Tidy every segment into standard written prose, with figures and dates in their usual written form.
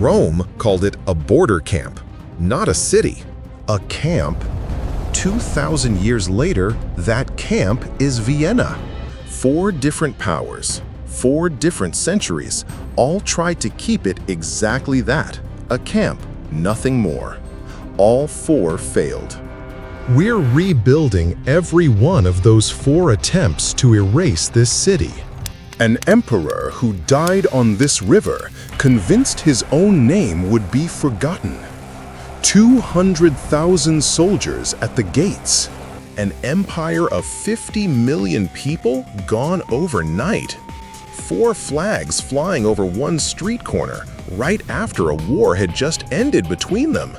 Rome called it a border camp, not a city. A camp. 2,000 years later, that camp is Vienna. 4 different powers, 4 different centuries, all tried to keep it exactly that, a camp, nothing more. All 4 failed. We're rebuilding every one of those 4 attempts to erase this city. An emperor who died on this river convinced his own name would be forgotten. 200,000 soldiers at the gates. An empire of 50 million people gone overnight. 4 flags flying over one street corner right after a war had just ended between them.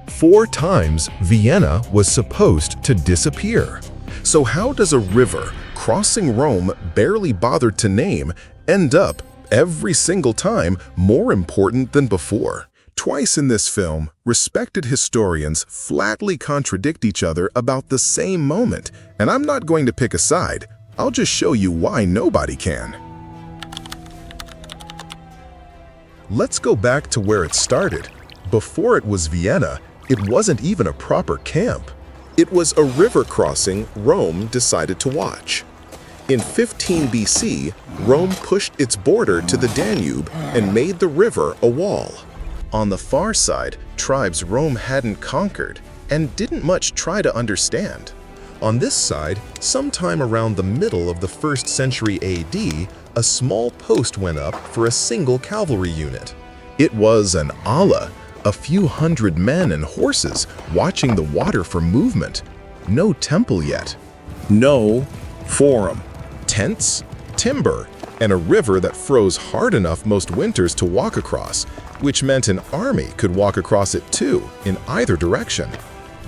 4 times Vienna was supposed to disappear. So how does a river crossing Rome barely bothered to name end up every single time more important than before? Twice in this film, respected historians flatly contradict each other about the same moment, and I'm not going to pick a side. I'll just show you why nobody can. Let's go back to where it started. Before it was Vienna, it wasn't even a proper camp. It was a river crossing Rome decided to watch. In 15 BC, Rome pushed its border to the Danube and made the river a wall. On the far side, tribes Rome hadn't conquered and didn't much try to understand. On this side, sometime around the middle of the 1st century AD, a small post went up for a single cavalry unit. It was an ala, a few hundred men and horses watching the water for movement. No temple yet. No forum. Tents, timber, and a river that froze hard enough most winters to walk across, which meant an army could walk across it too, in either direction.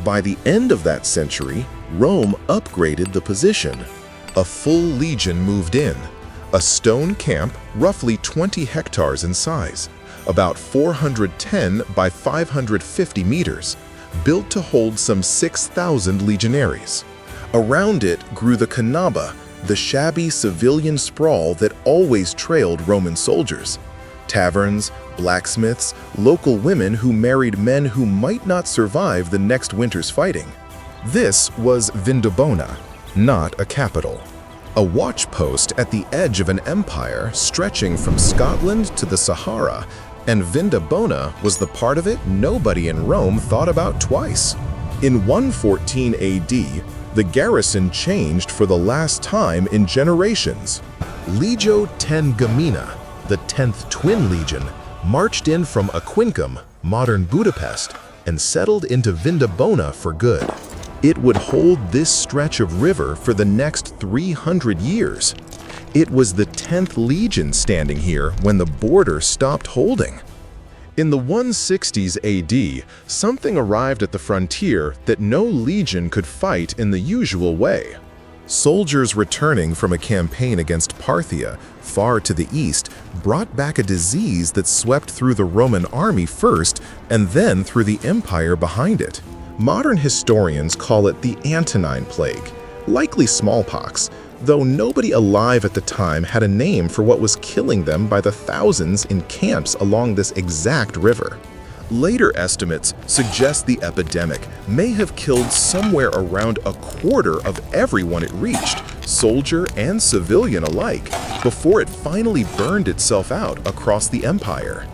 By the end of that century, Rome upgraded the position. A full legion moved in. A stone camp, roughly 20 hectares in size, about 410 by 550 meters, built to hold some 6,000 legionaries. Around it grew the Canaba, the shabby civilian sprawl that always trailed Roman soldiers. Taverns, blacksmiths, local women who married men who might not survive the next winter's fighting. This was Vindobona, not a capital. A watch post at the edge of an empire stretching from Scotland to the Sahara, and Vindobona was the part of it nobody in Rome thought about twice. In 114 AD, the garrison changed for the last time in generations. Legio X Gemina, the 10th Twin Legion, marched in from Aquincum, modern Budapest, and settled into Vindobona for good. It would hold this stretch of river for the next 300 years. It was the 10th Legion standing here when the border stopped holding. In the 160s AD, something arrived at the frontier that no legion could fight in the usual way. Soldiers returning from a campaign against Parthia, far to the east, brought back a disease that swept through the Roman army first and then through the empire behind it. Modern historians call it the Antonine Plague, likely smallpox, though nobody alive at the time had a name for what was killing them by the thousands in camps along this exact river. Later estimates suggest the epidemic may have killed somewhere around a quarter of everyone it reached, soldier and civilian alike, before it finally burned itself out across the empire.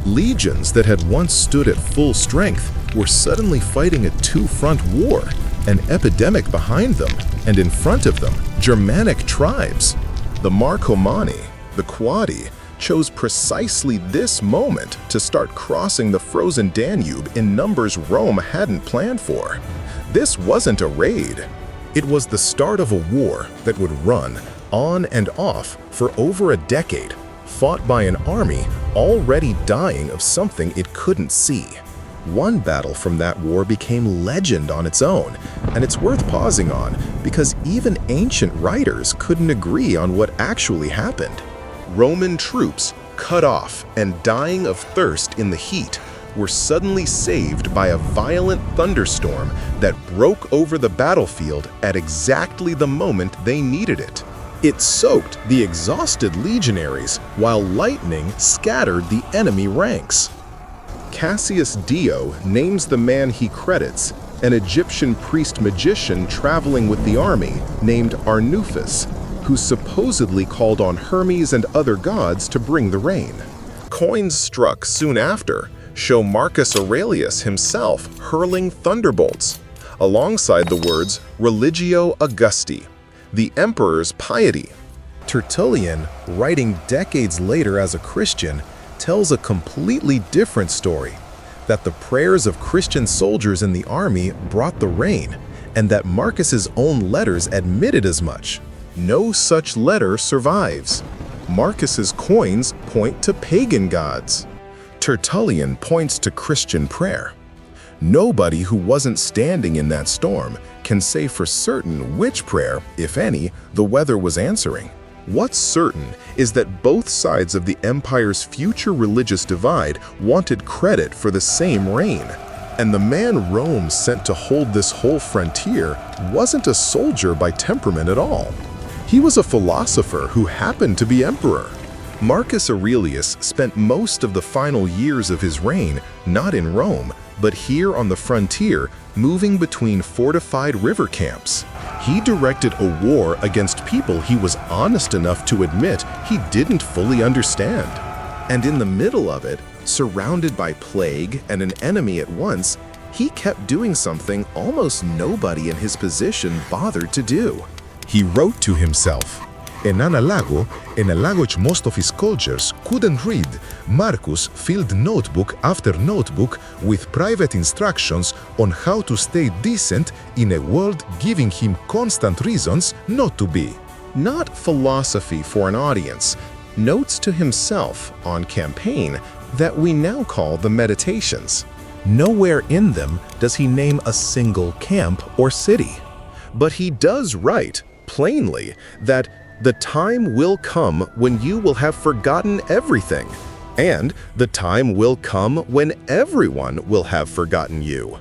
Legions that had once stood at full strength were suddenly fighting a 2-front war, an epidemic behind them, and in front of them, Germanic tribes. The Marcomanni, the Quadi, chose precisely this moment to start crossing the frozen Danube in numbers Rome hadn't planned for. This wasn't a raid. It was the start of a war that would run on and off for over a decade, fought by an army already dying of something it couldn't see. One battle from that war became legend on its own, and it's worth pausing on because even ancient writers couldn't agree on what actually happened. Roman troops, cut off and dying of thirst in the heat, were suddenly saved by a violent thunderstorm that broke over the battlefield at exactly the moment they needed it. It soaked the exhausted legionaries while lightning scattered the enemy ranks. Cassius Dio names the man he credits, an Egyptian priest-magician traveling with the army named Arnuphis, who supposedly called on Hermes and other gods to bring the rain. Coins struck soon after show Marcus Aurelius himself hurling thunderbolts, alongside the words Religio Augusti, the emperor's piety. Tertullian, writing decades later as a Christian, tells a completely different story, that the prayers of Christian soldiers in the army brought the rain, and that Marcus's own letters admitted as much. No such letter survives. Marcus's coins point to pagan gods. Tertullian points to Christian prayer. Nobody who wasn't standing in that storm can say for certain which prayer, if any, the weather was answering. What's certain is that both sides of the empire's future religious divide wanted credit for the same rain. And the man Rome sent to hold this whole frontier wasn't a soldier by temperament at all. He was a philosopher who happened to be emperor. Marcus Aurelius spent most of the final years of his reign not in Rome, but here on the frontier, moving between fortified river camps. He directed a war against people he was honest enough to admit he didn't fully understand. And in the middle of it, surrounded by plague and an enemy at once, he kept doing something almost nobody in his position bothered to do. He wrote to himself. In a language most of his soldiers couldn't read, Marcus filled notebook after notebook with private instructions on how to stay decent in a world giving him constant reasons not to be. Not philosophy for an audience, notes to himself on campaign that we now call the Meditations. Nowhere in them does he name a single camp or city. But he does write, plainly, that the time will come when you will have forgotten everything, and the time will come when everyone will have forgotten you.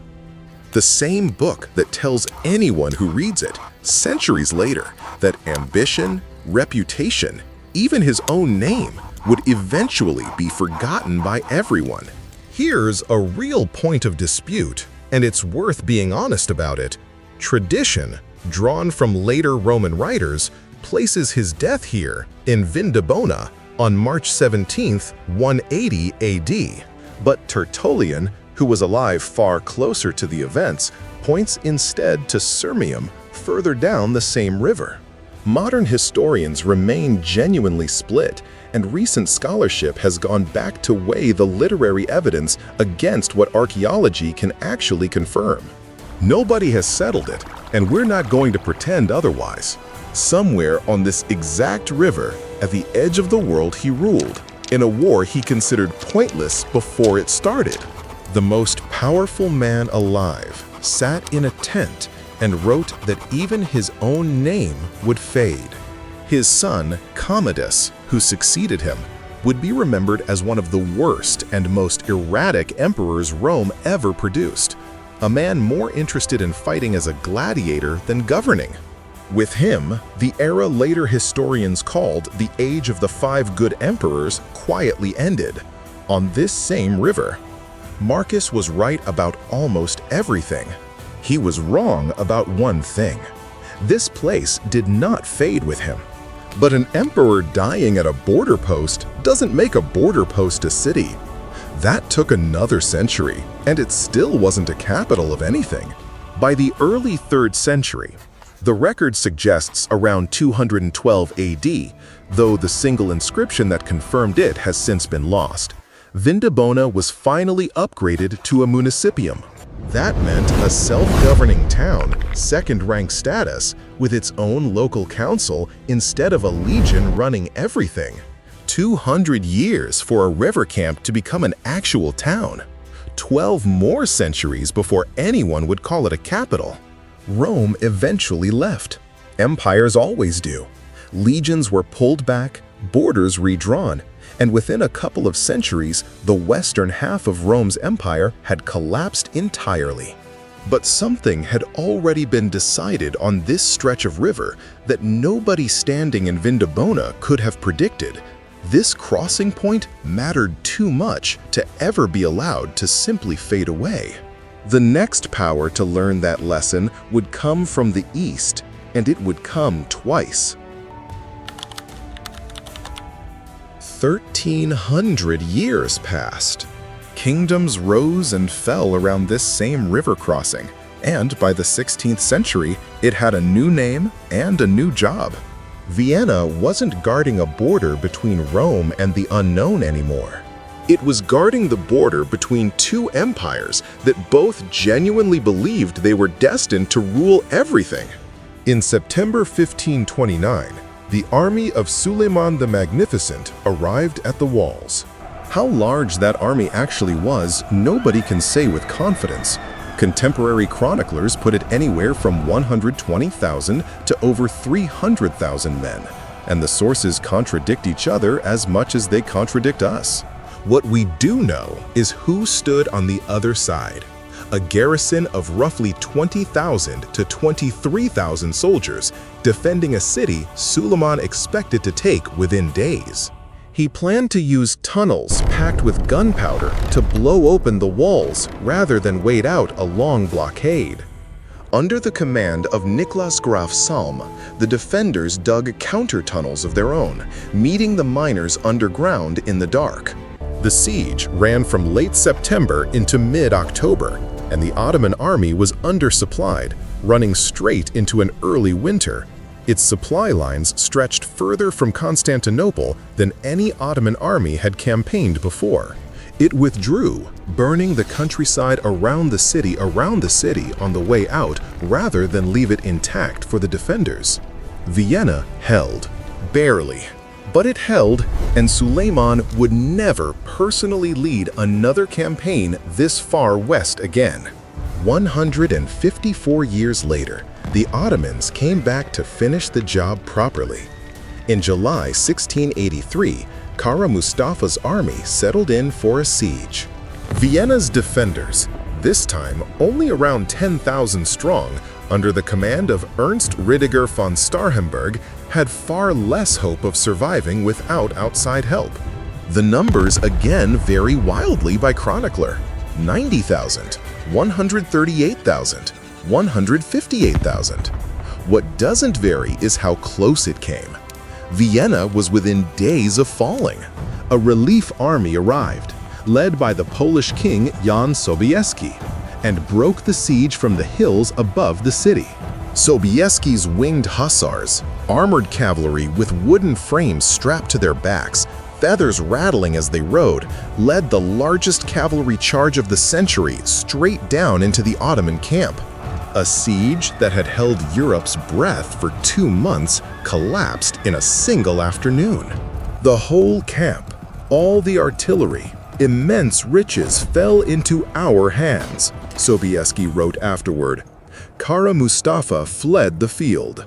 The same book that tells anyone who reads it, centuries later, that ambition, reputation, even his own name, would eventually be forgotten by everyone. Here's a real point of dispute, and it's worth being honest about it. Tradition, drawn from later Roman writers, places his death here in Vindobona on March 17, 180 AD. But Tertullian, who was alive far closer to the events, points instead to Sirmium, further down the same river. Modern historians remain genuinely split, and recent scholarship has gone back to weigh the literary evidence against what archaeology can actually confirm. Nobody has settled it, and we're not going to pretend otherwise. Somewhere on this exact river, at the edge of the world, he ruled, in a war he considered pointless before it started. The most powerful man alive sat in a tent and wrote that even his own name would fade. His son, Commodus, who succeeded him, would be remembered as one of the worst and most erratic emperors Rome ever produced, a man more interested in fighting as a gladiator than governing. With him, the era later historians called the Age of the Five Good Emperors quietly ended. On this same river, Marcus was right about almost everything. He was wrong about one thing. This place did not fade with him. But an emperor dying at a border post doesn't make a border post a city. That took another century, and it still wasn't a capital of anything. By the early 3rd century, the record suggests around 212 AD, though the single inscription that confirmed it has since been lost. Vindobona was finally upgraded to a municipium. That meant a self-governing town, second-rank status, with its own local council instead of a legion running everything. 200 years for a river camp to become an actual town. 12 more centuries before anyone would call it a capital. Rome eventually left. Empires always do. Legions were pulled back, borders redrawn, and within a couple of centuries, the western half of Rome's empire had collapsed entirely. But something had already been decided on this stretch of river that nobody standing in Vindobona could have predicted. This crossing point mattered too much to ever be allowed to simply fade away. The next power to learn that lesson would come from the east, and it would come twice. 1,300 years passed. Kingdoms rose and fell around this same river crossing, and by the 16th century, it had a new name and a new job. Vienna wasn't guarding a border between Rome and the unknown anymore. It was guarding the border between two empires that both genuinely believed they were destined to rule everything. In September 1529, the army of Suleiman the Magnificent arrived at the walls. How large that army actually was, nobody can say with confidence. Contemporary chroniclers put it anywhere from 120,000 to over 300,000 men, and the sources contradict each other as much as they contradict us. What we do know is who stood on the other side. A garrison of roughly 20,000 to 23,000 soldiers defending a city Suleiman expected to take within days. He planned to use tunnels packed with gunpowder to blow open the walls rather than wait out a long blockade. Under the command of Niklas Graf Salm, the defenders dug counter-tunnels of their own, meeting the miners underground in the dark. The siege ran from late September into mid-October, and the Ottoman army was undersupplied, running straight into an early winter. Its supply lines stretched further from Constantinople than any Ottoman army had campaigned before. It withdrew, burning the countryside around the city on the way out rather than leave it intact for the defenders. Vienna held, barely. But it held, and Suleiman would never personally lead another campaign this far west again. 154 years later, the Ottomans came back to finish the job properly. In July 1683, Kara Mustafa's army settled in for a siege. Vienna's defenders, this time only around 10,000 strong, under the command of Ernst Ridiger von Starhemberg, had far less hope of surviving without outside help. The numbers again vary wildly by chronicler: 90,000, 138,000, 158,000. What doesn't vary is how close it came. Vienna was within days of falling. A relief army arrived, led by the Polish king Jan Sobieski, and broke the siege from the hills above the city. Sobieski's winged hussars, armored cavalry with wooden frames strapped to their backs, feathers rattling as they rode, led the largest cavalry charge of the century straight down into the Ottoman camp. A siege that had held Europe's breath for 2 months collapsed in a single afternoon. The whole camp, all the artillery, immense riches fell into our hands, Sobieski wrote afterward. Kara Mustafa fled the field.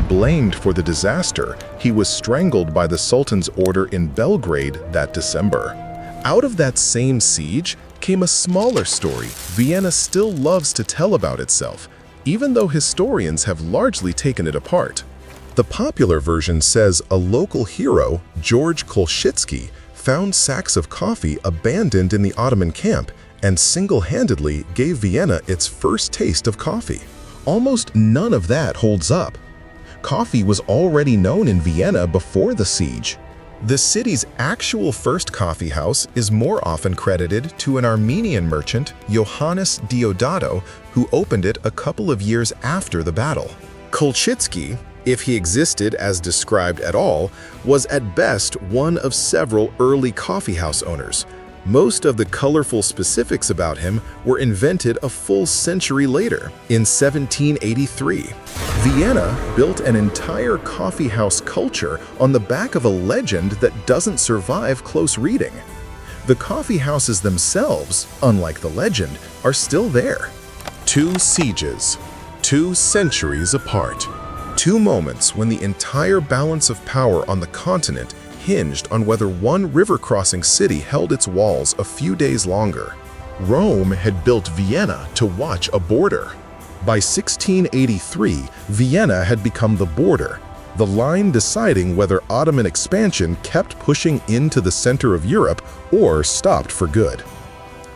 Blamed for the disaster, he was strangled by the Sultan's order in Belgrade that December. Out of that same siege came a smaller story Vienna still loves to tell about itself, even though historians have largely taken it apart. The popular version says a local hero, George Kolchitsky, found sacks of coffee abandoned in the Ottoman camp and single-handedly gave Vienna its first taste of coffee. Almost none of that holds up. Coffee was already known in Vienna before the siege. The city's actual first coffee house is more often credited to an Armenian merchant, Johannes Diodato, who opened it a couple of years after the battle. Kolchitsky, if he existed as described at all, was at best one of several early coffeehouse owners. Most of the colorful specifics about him were invented a full century later, in 1783. Vienna built an entire coffeehouse culture on the back of a legend that doesn't survive close reading. The coffeehouses themselves, unlike the legend, are still there. 2 sieges, 2 centuries apart. 2 moments when the entire balance of power on the continent hinged on whether one river-crossing city held its walls a few days longer. Rome had built Vienna to watch a border. By 1683, Vienna had become the border, the line deciding whether Ottoman expansion kept pushing into the center of Europe or stopped for good.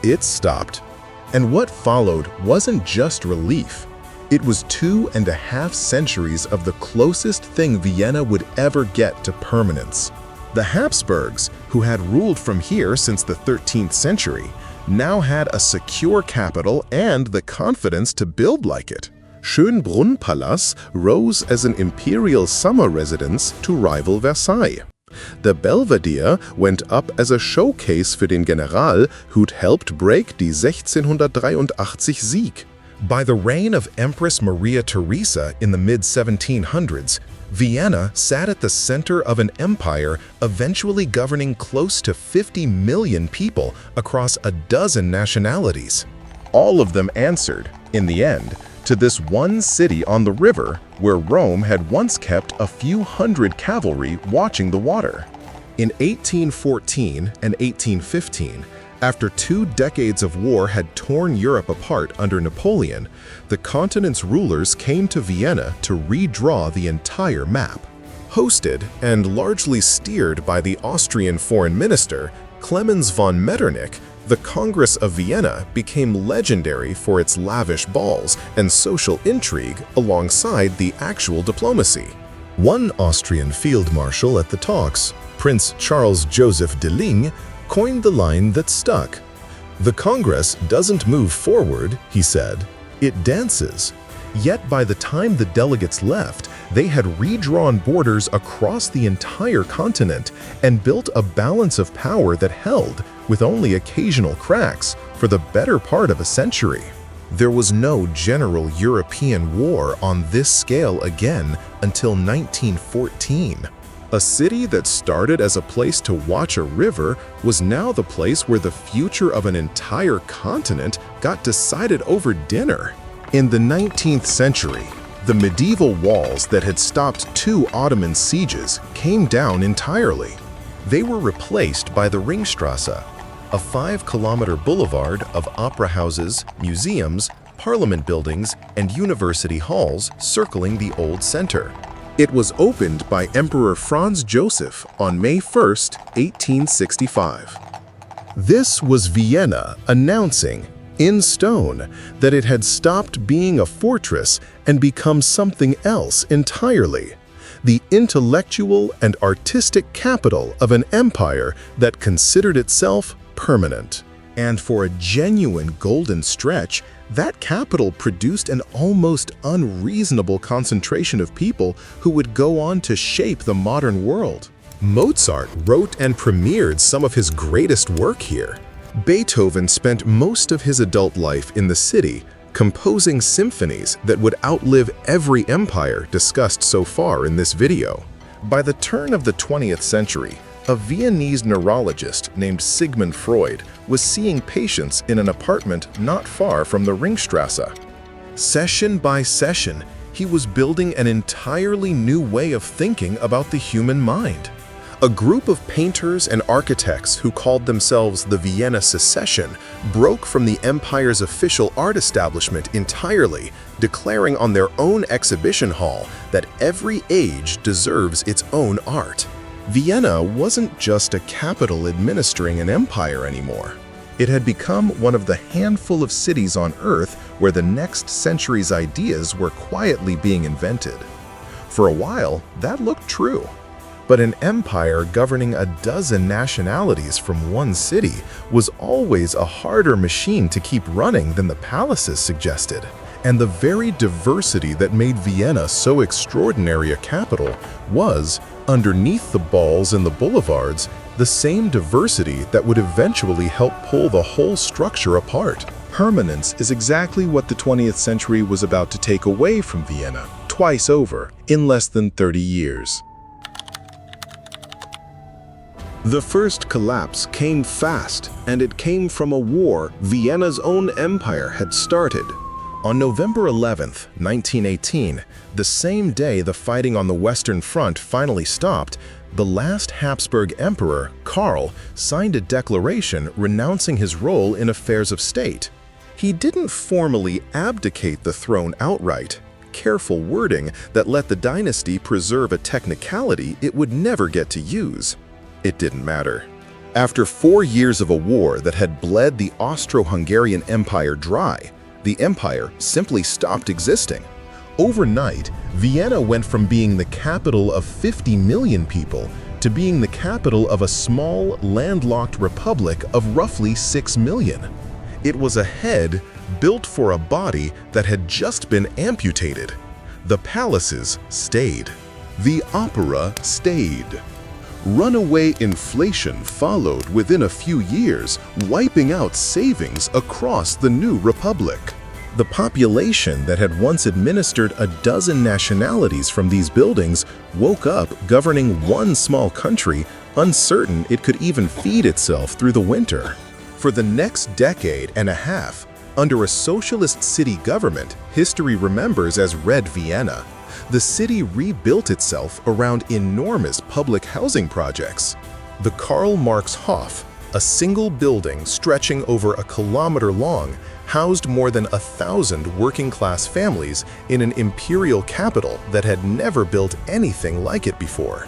It stopped. And what followed wasn't just relief. It was 2.5 centuries of the closest thing Vienna would ever get to permanence. The Habsburgs, who had ruled from here since the 13th century, now had a secure capital and the confidence to build like it. Schönbrunn-Palast rose as an imperial summer residence to rival Versailles. The Belvedere went up as a showcase für den General who'd helped break die 1683 Sieg. By the reign of Empress Maria Theresa in the mid-1700s, Vienna sat at the center of an empire eventually governing close to 50 million people across a dozen nationalities. All of them answered, in the end, to this one city on the river where Rome had once kept a few hundred cavalry watching the water. In 1814 and 1815, after 2 decades of war had torn Europe apart under Napoleon, the continent's rulers came to Vienna to redraw the entire map. Hosted and largely steered by the Austrian foreign minister, Clemens von Metternich, the Congress of Vienna became legendary for its lavish balls and social intrigue alongside the actual diplomacy. One Austrian field marshal at the talks, Prince Charles Joseph de Ligne, coined the line that stuck. "The Congress doesn't move forward," he said, "it dances." Yet by the time the delegates left, they had redrawn borders across the entire continent and built a balance of power that held, with only occasional cracks, for the better part of a century. There was no general European war on this scale again until 1914. A city that started as a place to watch a river was now the place where the future of an entire continent got decided over dinner. In the 19th century, the medieval walls that had stopped 2 Ottoman sieges came down entirely. They were replaced by the Ringstrasse, a 5-kilometer boulevard of opera houses, museums, parliament buildings, and university halls circling the old center. It was opened by Emperor Franz Joseph on May 1, 1865. This was Vienna announcing, in stone, that it had stopped being a fortress and become something else entirely, the intellectual and artistic capital of an empire that considered itself permanent. And for a genuine golden stretch, that capital produced an almost unreasonable concentration of people who would go on to shape the modern world. Mozart wrote and premiered some of his greatest work here. Beethoven spent most of his adult life in the city, composing symphonies that would outlive every empire discussed so far in this video. By the turn of the 20th century, a Viennese neurologist named Sigmund Freud was seeing patients in an apartment not far from the Ringstrasse. Session by session, he was building an entirely new way of thinking about the human mind. A group of painters and architects who called themselves the Vienna Secession broke from the empire's official art establishment entirely, declaring on their own exhibition hall that every age deserves its own art. Vienna wasn't just a capital administering an empire anymore. It had become one of the handful of cities on Earth where the next century's ideas were quietly being invented. For a while, that looked true. But an empire governing a dozen nationalities from one city was always a harder machine to keep running than the palaces suggested. And the very diversity that made Vienna so extraordinary a capital was, underneath the balls and the boulevards, the same diversity that would eventually help pull the whole structure apart. Permanence is exactly what the 20th century was about to take away from Vienna, twice over, in less than 30 years. The first collapse came fast, and it came from a war Vienna's own empire had started. On November 11, 1918, the same day the fighting on the Western Front finally stopped, the last Habsburg emperor, Karl, signed a declaration renouncing his role in affairs of state. He didn't formally abdicate the throne outright. careful wording that let the dynasty preserve a technicality it would never get to use. It didn't matter. After 4 years of a war that had bled the Austro-Hungarian Empire dry, the empire simply stopped existing. Overnight, Vienna went from being the capital of 50 million people to being the capital of a small, landlocked republic of roughly 6 million. It was a head built for a body that had just been amputated. The palaces stayed. The opera stayed. Runaway inflation followed within a few years, wiping out savings across the new republic. The population that had once administered a dozen nationalities from these buildings woke up governing one small country, uncertain it could even feed itself through the winter. For the next decade and a half, under a socialist city government history remembers as Red Vienna, the city rebuilt itself around enormous public housing projects. The Karl Marx Hof, a single building stretching over a kilometer long, housed more than 1,000 working-class families in an imperial capital that had never built anything like it before.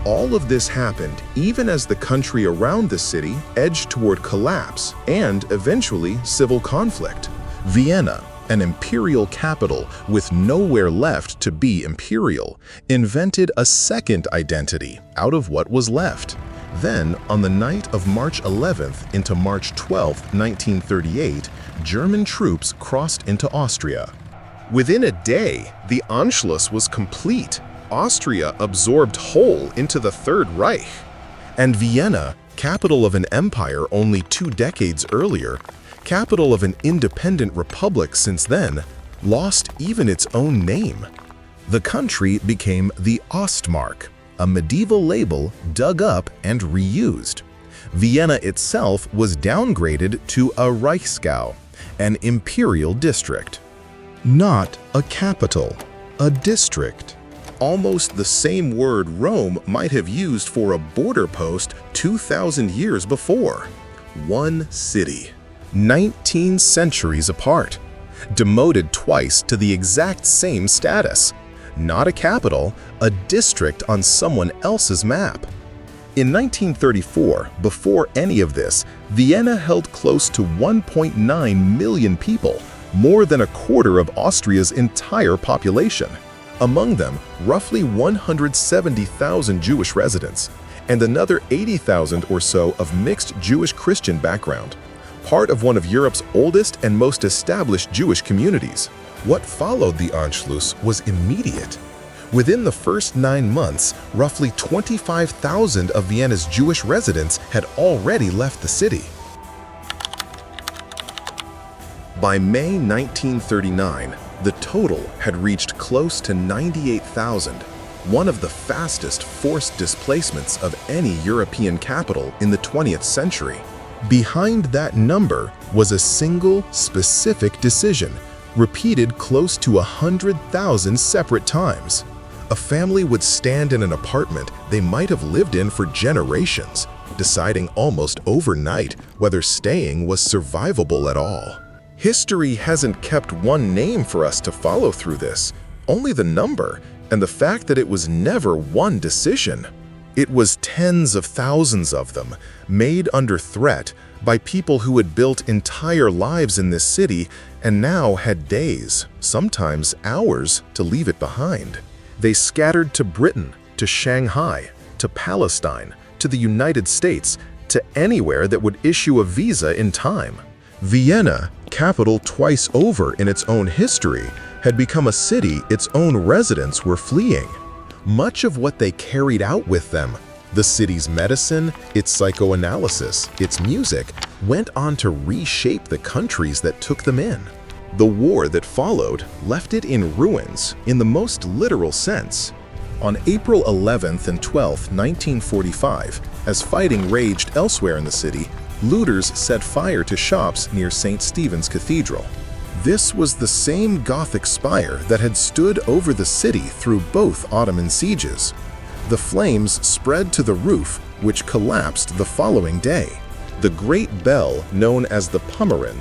All of this happened even as the country around the city edged toward collapse and, eventually, civil conflict. Vienna, an imperial capital with nowhere left to be imperial, invented a second identity out of what was left. Then, on the night of March 11th into March 12th, 1938, German troops crossed into Austria. Within a day, the Anschluss was complete. Austria absorbed whole into the Third Reich. And Vienna, capital of an empire only 2 decades earlier, capital of an independent republic since then, lost even its own name. The country became the Ostmark, a medieval label dug up and reused. Vienna itself was downgraded to a Reichsgau, an imperial district. Not a capital, a district. Almost the same word Rome might have used for a border post 2,000 years before. One city. 19 centuries apart, demoted twice to the exact same status. Not a capital, a district on someone else's map. In 1934, before any of this, Vienna held close to 1.9 million people, more than a quarter of Austria's entire population. Among them, roughly 170,000 Jewish residents, and another 80,000 or so of mixed Jewish-Christian background. Part of one of Europe's oldest and most established Jewish communities. What followed the Anschluss was immediate. Within the first 9 months, roughly 25,000 of Vienna's Jewish residents had already left the city. By May 1939, the total had reached close to 98,000, one of the fastest forced displacements of any European capital in the 20th century. Behind that number was a single, specific decision, repeated close to 100,000 separate times. A family would stand in an apartment they might have lived in for generations, deciding almost overnight whether staying was survivable at all. History hasn't kept one name for us to follow through this, only the number, and the fact that it was never one decision. It was tens of thousands of them, made under threat by people who had built entire lives in this city and now had days, sometimes hours, to leave it behind. They scattered to Britain, to Shanghai, to Palestine, to the United States, to anywhere that would issue a visa in time. Vienna, capital twice over in its own history, had become a city its own residents were fleeing. Much of what they carried out with them, the city's medicine, its psychoanalysis, its music, went on to reshape the countries that took them in. The war that followed left it in ruins in the most literal sense. On April 11th and 12th, 1945, as fighting raged elsewhere in the city, looters set fire to shops near St. Stephen's Cathedral. This was the same Gothic spire that had stood over the city through both Ottoman sieges. The flames spread to the roof, which collapsed the following day. The great bell, known as the Pomeran,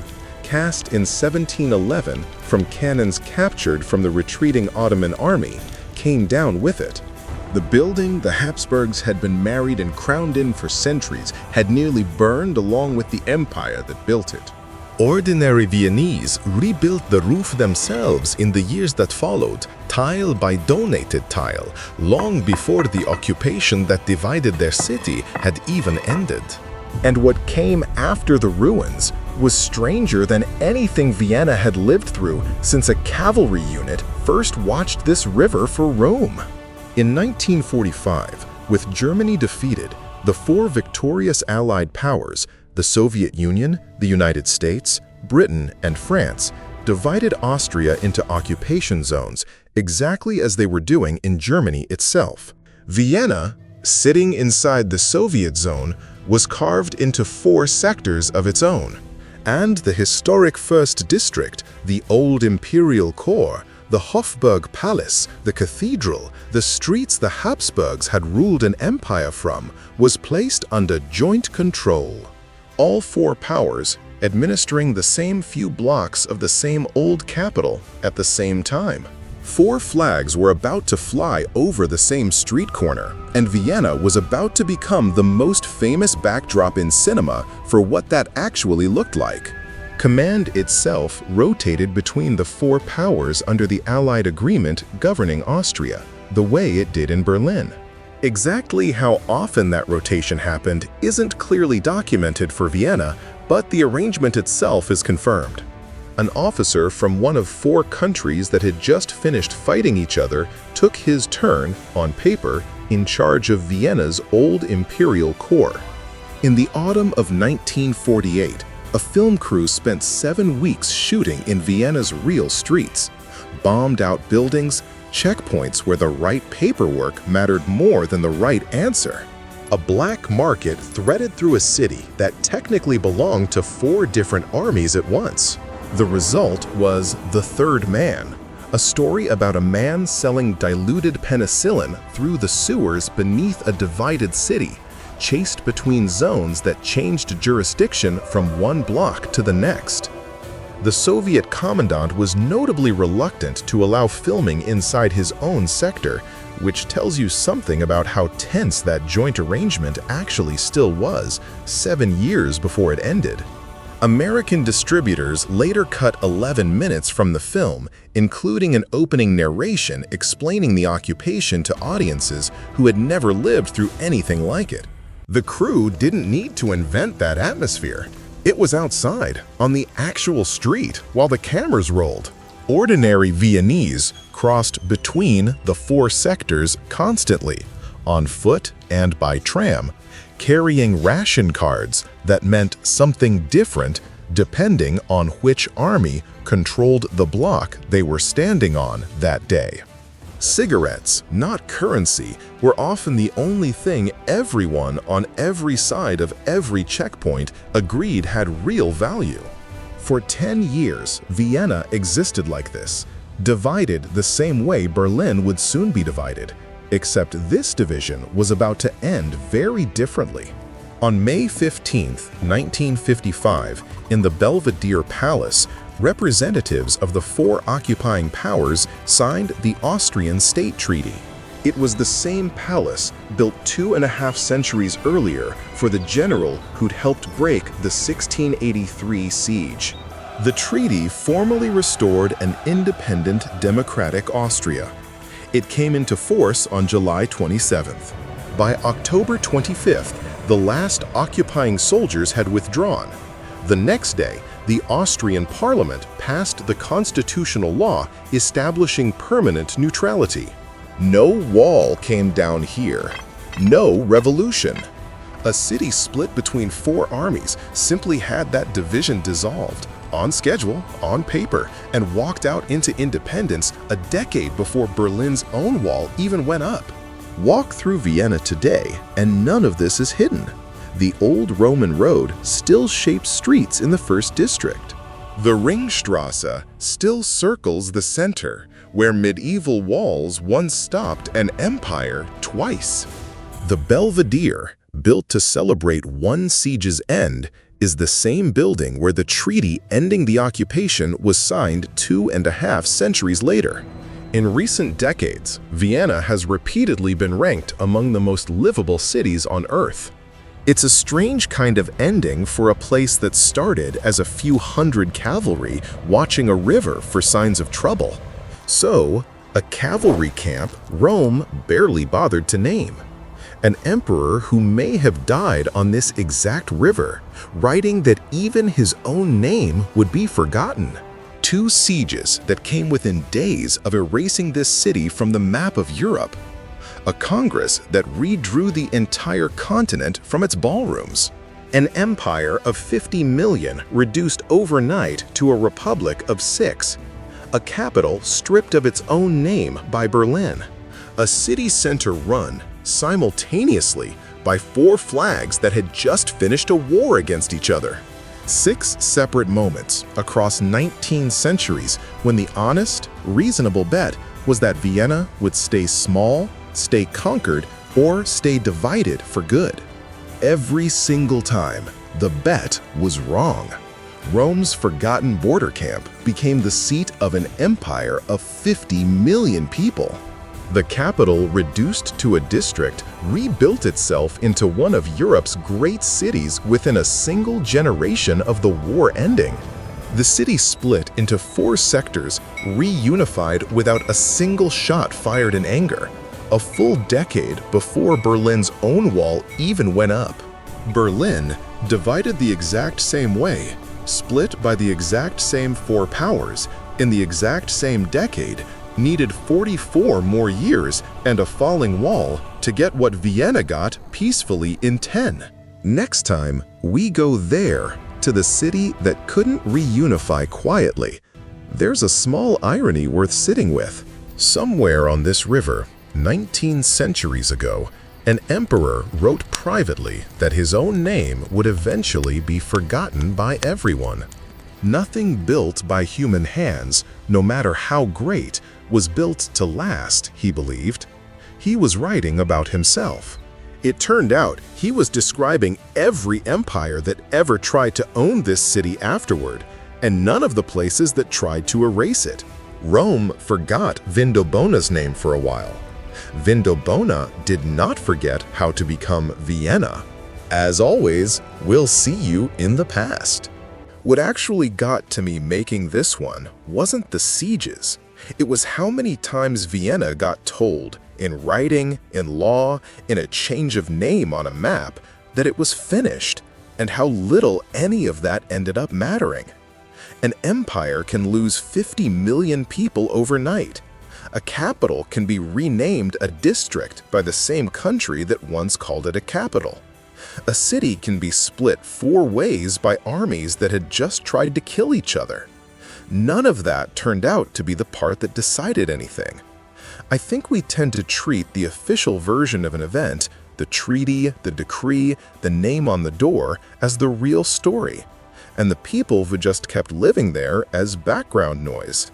cast in 1711 from cannons captured from the retreating Ottoman army, came down with it. The building the Habsburgs had been married and crowned in for centuries had nearly burned along with the empire that built it. Ordinary Viennese rebuilt the roof themselves in the years that followed, tile by donated tile, long before the occupation that divided their city had even ended. And what came after the ruins was stranger than anything Vienna had lived through since a cavalry unit first watched this river for Rome. In 1945, with Germany defeated, the four victorious Allied powers, the Soviet Union, the United States, Britain, and France, divided Austria into occupation zones, exactly as they were doing in Germany itself. Vienna, sitting inside the Soviet zone, was carved into 4 sectors of its own. And the historic First District, the old imperial core, the Hofburg Palace, the cathedral, the streets the Habsburgs had ruled an empire from, was placed under joint control. All 4 powers administering the same few blocks of the same old capital at the same time. 4 flags were about to fly over the same street corner, and Vienna was about to become the most famous backdrop in cinema for what that actually looked like. Command itself rotated between the 4 powers under the Allied agreement governing Austria, the way it did in Berlin. Exactly how often that rotation happened isn't clearly documented for Vienna, but the arrangement itself is confirmed. An officer from one of 4 countries that had just finished fighting each other took his turn, on paper, in charge of Vienna's old imperial core. In the autumn of 1948, a film crew spent 7 weeks shooting in Vienna's real streets, bombed out buildings, checkpoints where the right paperwork mattered more than the right answer. A black market threaded through a city that technically belonged to 4 different armies at once. The result was The Third Man, a story about a man selling diluted penicillin through the sewers beneath a divided city, chased between zones that changed jurisdiction from one block to the next. The Soviet commandant was notably reluctant to allow filming inside his own sector, which tells you something about how tense that joint arrangement actually still was 7 years before it ended. American distributors later cut 11 minutes from the film, including an opening narration explaining the occupation to audiences who had never lived through anything like it. The crew didn't need to invent that atmosphere. It was outside, on the actual street, while the cameras rolled. Ordinary Viennese crossed between the 4 sectors constantly, on foot and by tram, carrying ration cards that meant something different depending on which army controlled the block they were standing on that day. Cigarettes, not currency, were often the only thing everyone on every side of every checkpoint agreed had real value. For 10 years, Vienna existed like this, divided the same way Berlin would soon be divided, except this division was about to end very differently. On May 15, 1955, in the Belvedere Palace, representatives of the 4 occupying powers signed the Austrian State Treaty. It was the same palace built 2.5 centuries earlier for the general who'd helped break the 1683 siege. The treaty formally restored an independent democratic Austria. It came into force on July 27th. By October 25th, the last occupying soldiers had withdrawn. The next day, the Austrian parliament passed the constitutional law establishing permanent neutrality. No wall came down here. No revolution. A city split between 4 armies simply had that division dissolved, on schedule, on paper, and walked out into independence a decade before Berlin's own wall even went up. Walk through Vienna today, and none of this is hidden. The old Roman road still shapes streets in the First District. The Ringstrasse still circles the center, where medieval walls once stopped an empire twice. The Belvedere, built to celebrate one siege's end, is the same building where the treaty ending the occupation was signed 2.5 centuries later. In recent decades, Vienna has repeatedly been ranked among the most livable cities on Earth. It's a strange kind of ending for a place that started as a few hundred cavalry watching a river for signs of trouble. So, a cavalry camp Rome barely bothered to name. An emperor who may have died on this exact river, writing that even his own name would be forgotten. 2 sieges that came within days of erasing this city from the map of Europe. A Congress that redrew the entire continent from its ballrooms. An empire of 50 million reduced overnight to a republic of 6. A capital stripped of its own name by Berlin. A city center run simultaneously by 4 flags that had just finished a war against each other. 6 separate moments across 19 centuries when the honest, reasonable bet was that Vienna would stay small, stay conquered, or stay divided for good. Every single time, the bet was wrong. Rome's forgotten border camp became the seat of an empire of 50 million people. The capital, reduced to a district, rebuilt itself into one of Europe's great cities within a single generation of the war ending. The city split into 4 sectors, reunified without a single shot fired in anger, a full decade before Berlin's own wall even went up. Berlin, divided the exact same way, split by the exact same 4 powers, in the exact same decade, needed 44 more years and a falling wall to get what Vienna got peacefully in 10. Next time, we go there, to the city that couldn't reunify quietly. There's a small irony worth sitting with. Somewhere on this river, 19 centuries ago, an emperor wrote privately that his own name would eventually be forgotten by everyone. Nothing built by human hands, no matter how great, was built to last, he believed. He was writing about himself. It turned out he was describing every empire that ever tried to own this city afterward, and none of the places that tried to erase it. Rome forgot Vindobona's name for a while. Vindobona did not forget how to become Vienna. As always, we'll see you in the past. What actually got to me making this one wasn't the sieges. It was how many times Vienna got told, in writing, in law, in a change of name on a map, that it was finished, and how little any of that ended up mattering. An empire can lose 50 million people overnight. A capital can be renamed a district by the same country that once called it a capital. A city can be split 4 ways by armies that had just tried to kill each other. None of that turned out to be the part that decided anything. I think we tend to treat the official version of an event, the treaty, the decree, the name on the door, as the real story, and the people who just kept living there as background noise.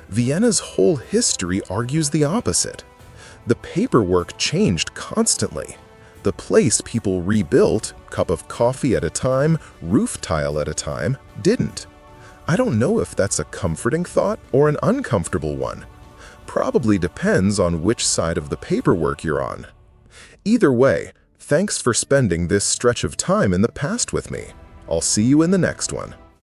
Vienna's whole history argues the opposite. The paperwork changed constantly. The place people rebuilt, cup of coffee at a time, roof tile at a time, didn't. I don't know if that's a comforting thought or an uncomfortable one. Probably depends on which side of the paperwork you're on. Either way, thanks for spending this stretch of time in the past with me. I'll see you in the next one.